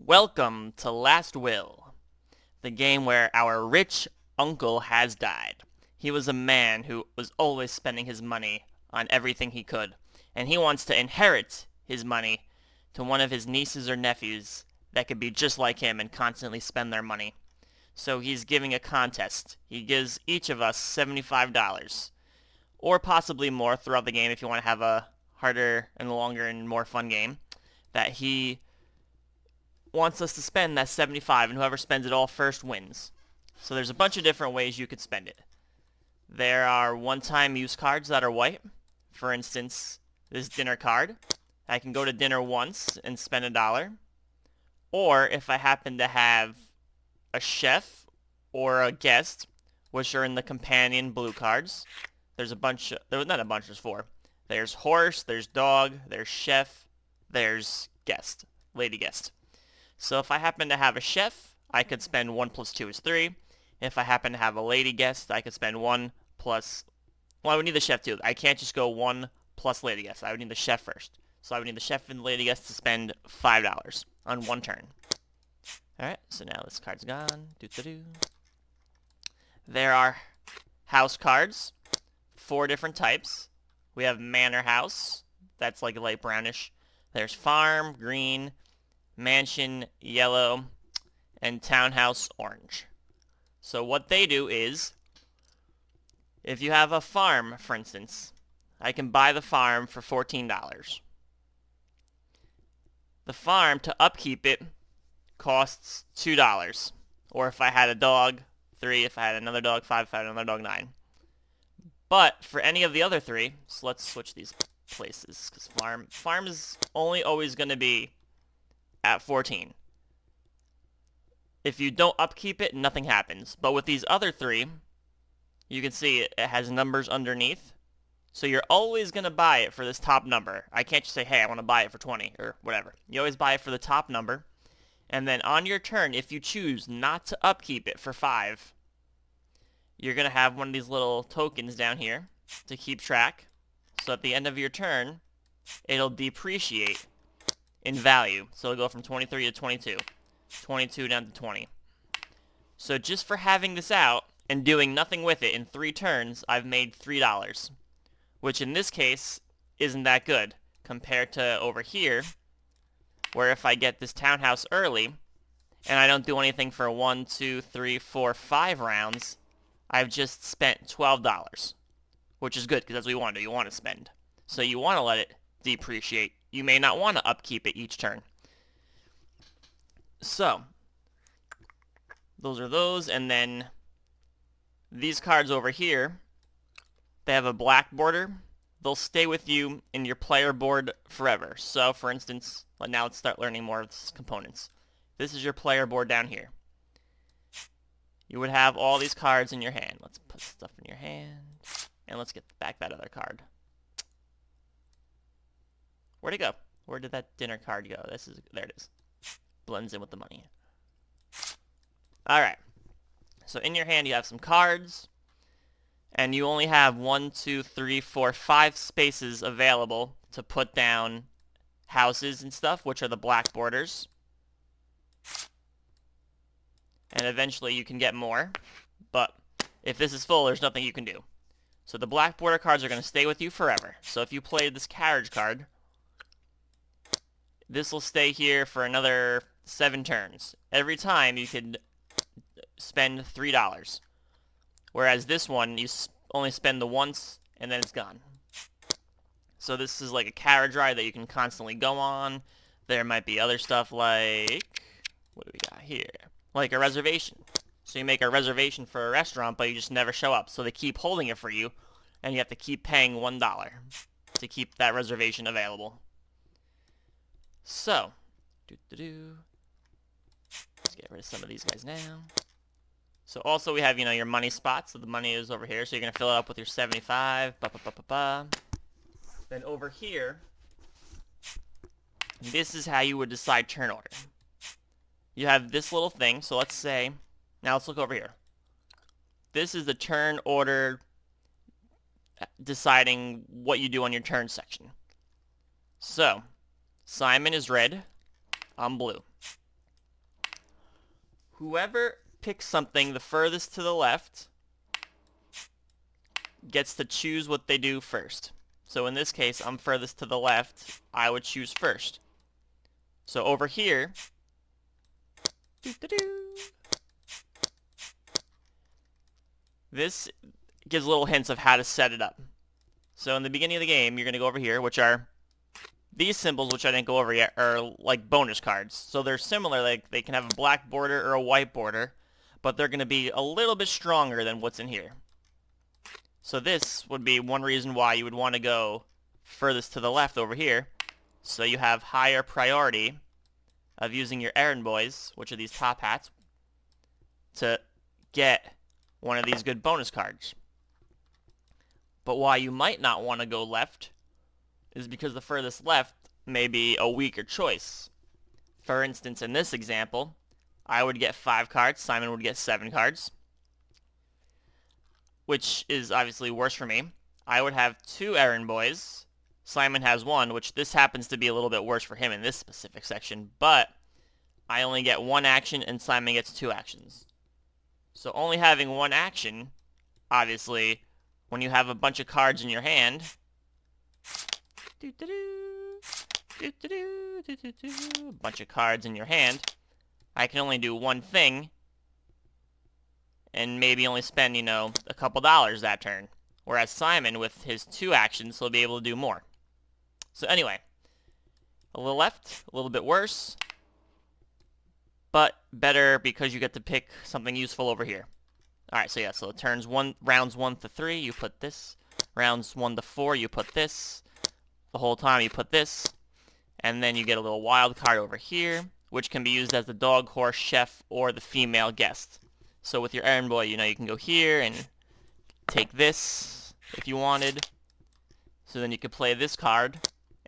Welcome to Last Will, the game where our rich uncle has died. He was a man who was always spending his money on everything he could, and he wants to inherit his money to one of his nieces or nephews that could be just like him and constantly spend their money. So he's giving a contest. He gives each of us $75, or possibly more throughout the game if you want to have a harder and longer and more fun game, that he wants us to spend that 75, and whoever spends it all first wins. So there's a bunch of different ways you could spend it. There are one-time use cards that are white. For instance, this dinner card. I can go to dinner once and spend $1. Or if I happen to have a chef or a guest, which are in the companion blue cards. There's a bunch, not a bunch, there's 4. There's horse, there's dog, there's chef, there's guest, lady guest. So if I happen to have a chef, I could spend 1 plus 2 is 3. If I happen to have a lady guest, I could spend 1 plus... Well, I would need the chef too. I can't just go 1 plus lady guest. I would need the chef first. So I would need the chef and the lady guest to spend $5 on one turn. Alright, so now this card's gone. Doo-doo-doo. There are house cards. 4 different types. We have manor house. That's like a light brownish. There's farm, green, mansion, yellow, and townhouse, orange. So what they do is, if you have a farm, for instance, I can buy the farm for $14. The farm, to upkeep it, costs $2. Or if I had a dog, 3. If I had another dog, 5. If I had another dog, 9. But for any of the other 3, so let's switch these places, because farm is only always going to be at 14. If you don't upkeep it, nothing happens. But with these other 3, you can see it has numbers underneath. So you're always going to buy it for this top number. I can't just say, hey, I want to buy it for 20 or whatever. You always buy it for the top number. And then on your turn, if you choose not to upkeep it for 5, you're going to have one of these little tokens down here to keep track. So at the end of your turn, it'll depreciate in value. So it'll go from 23 to 22. 22 down to 20. So just for having this out and doing nothing with it in 3 turns, I've made $3. Which in this case isn't that good compared to over here, where if I get this townhouse early and I don't do anything for 1, 2, 3, 4, 5 rounds, I've just spent $12. Which is good because that's what you want to do. You want to spend. So you want to let it depreciate. You may not want to upkeep it each turn. So, those are those, and then these cards over here, they have a black border. They'll stay with you in your player board forever. So, for instance, now let's start learning more of these components. This is your player board down here. You would have all these cards in your hand. Let's put stuff in your hand, and let's get back that other card. Where'd it go? Where did that dinner card go? There it is. Blends in with the money. Alright. So in your hand you have some cards. And you only have 1, 2, 3, 4, 5 spaces available to put down houses and stuff, which are the black borders. And eventually you can get more. But if this is full, there's nothing you can do. So the black border cards are going to stay with you forever. So if you play this carriage card, this will stay here for another 7 turns. Every time you can spend $3. Whereas this one, you only spend the once, and then it's gone. So this is like a carriage ride that you can constantly go on. There might be other stuff like... What do we got here? Like a reservation. So you make a reservation for a restaurant, but you just never show up. So they keep holding it for you, and you have to keep paying $1 to keep that reservation available. So, let's get rid of some of these guys now. So also we have, your money spot. So the money is over here. So you're going to fill it up with your 75. Then over here, this is how you would decide turn order. You have this little thing. So let's say, now let's look over here. This is the turn order deciding what you do on your turn section. So, Simon is red. I'm blue. Whoever picks something the furthest to the left gets to choose what they do first. So in this case, I'm furthest to the left. I would choose first. So over here, this gives little hints of how to set it up. So in the beginning of the game, you're going to go over here, which are these symbols, which I didn't go over yet, are like bonus cards. So they're similar, like they can have a black border or a white border, but they're going to be a little bit stronger than what's in here. So this would be one reason why you would want to go furthest to the left over here, so you have higher priority of using your errand boys, which are these top hats, to get one of these good bonus cards. But why you might not want to go left is because the furthest left may be a weaker choice. For instance, in this example, I would get 5 cards, Simon would get 7 cards, which is obviously worse for me. I would have 2 errand boys. Simon has 1, which this happens to be a little bit worse for him in this specific section, but I only get 1 action and Simon gets 2 actions. So only having 1 action, obviously, when you have a bunch of cards in your hand, a bunch of cards in your hand, I can only do one thing and maybe only spend, a couple dollars that turn. Whereas Simon, with his 2 actions, he'll be able to do more. So anyway, a little left, a little bit worse, but better because you get to pick something useful over here. Alright, so yeah, so it turns rounds 1 to 3, you put this. Rounds 1 to 4, you put this. The whole time you put this. And then you get a little wild card over here, which can be used as the dog, horse, chef, or the female guest. So with your errand boy, you can go here and take this if you wanted. So then you could play this card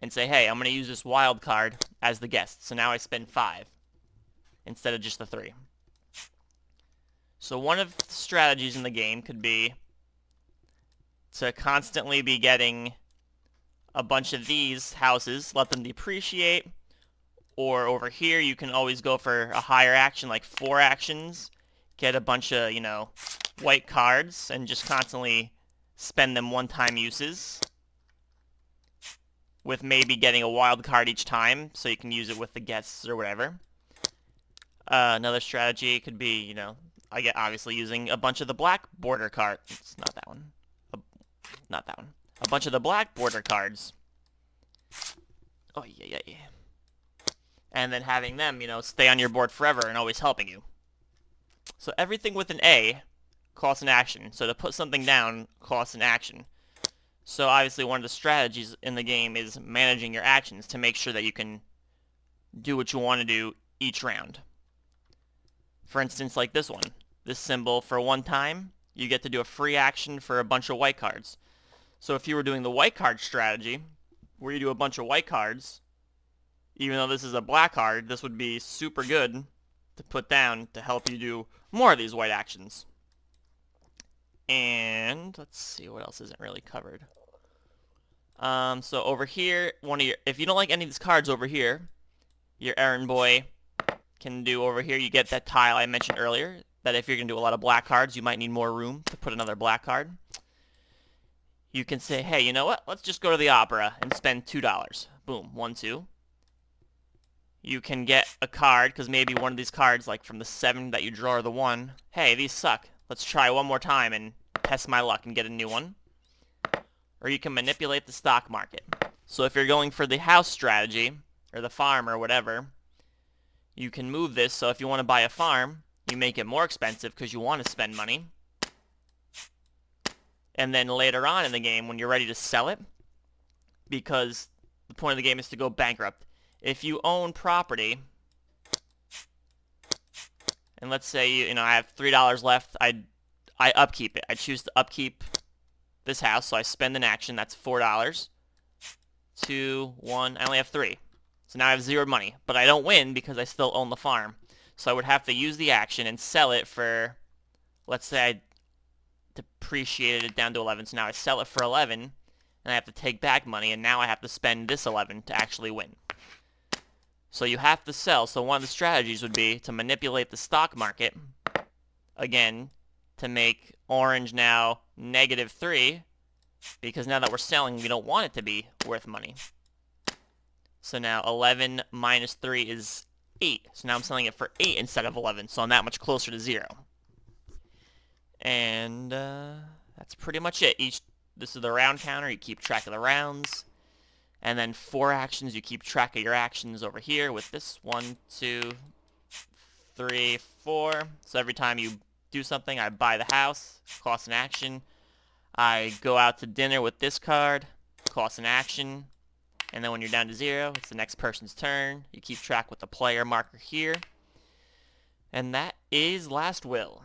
and say, hey, I'm going to use this wild card as the guest. So now I spend 5 instead of just the 3. So one of the strategies in the game could be to constantly be getting a bunch of these houses, let them depreciate, or over here you can always go for a higher action, like 4 actions, get a bunch of, white cards, and just constantly spend them one-time uses, with maybe getting a wild card each time, so you can use it with the guests or whatever. Another strategy could be, I get obviously using a bunch of the black border cards. It's not that one. Not that one. A bunch of the black border cards. Oh, yeah. And then having them, stay on your board forever and always helping you. So everything with an A costs an action. So to put something down costs an action. So obviously one of the strategies in the game is managing your actions to make sure that you can do what you want to do each round. For instance, like this one. This symbol, for one time, you get to do a free action for a bunch of white cards. So if you were doing the white card strategy, where you do a bunch of white cards, even though this is a black card, this would be super good to put down to help you do more of these white actions. And let's see what else isn't really covered. So over here, if you don't like any of these cards over here, your errand boy can do over here. You get that tile I mentioned earlier, that if you're going to do a lot of black cards, you might need more room to put another black card. You can say, hey, you know what? Let's just go to the opera and spend $2. Boom, 1, 2. You can get a card, because maybe one of these cards, like from the 7 that you draw or the 1, hey, these suck. Let's try one more time and test my luck and get a new one. Or you can manipulate the stock market. So if you're going for the house strategy, or the farm or whatever, you can move this. So if you want to buy a farm, you make it more expensive because you want to spend money. And then later on in the game, when you're ready to sell it, because the point of the game is to go bankrupt. If you own property, and let's say I have $3 left, I upkeep it. I choose to upkeep this house, so I spend an action. That's $4. 2, 1. I only have 3. So now I have 0 money, but I don't win because I still own the farm. So I would have to use the action and sell it for, let's say I depreciated it down to 11. So now I sell it for 11, and I have to take back money, and now I have to spend this 11 to actually win. So you have to sell. So one of the strategies would be to manipulate the stock market, again, to make orange now -3, because now that we're selling, we don't want it to be worth money. So now 11 minus 3 is 8. So now I'm selling it for 8 instead of 11, so I'm that much closer to 0. And that's pretty much it. This is the round counter. You keep track of the rounds. And then 4 actions. You keep track of your actions over here with this 1, 2, 3, 4. So every time you do something, I buy the house, cost an action. I go out to dinner with this card, cost an action. And then when you're down to 0, it's the next person's turn. You keep track with the player marker here. And that is Last Will.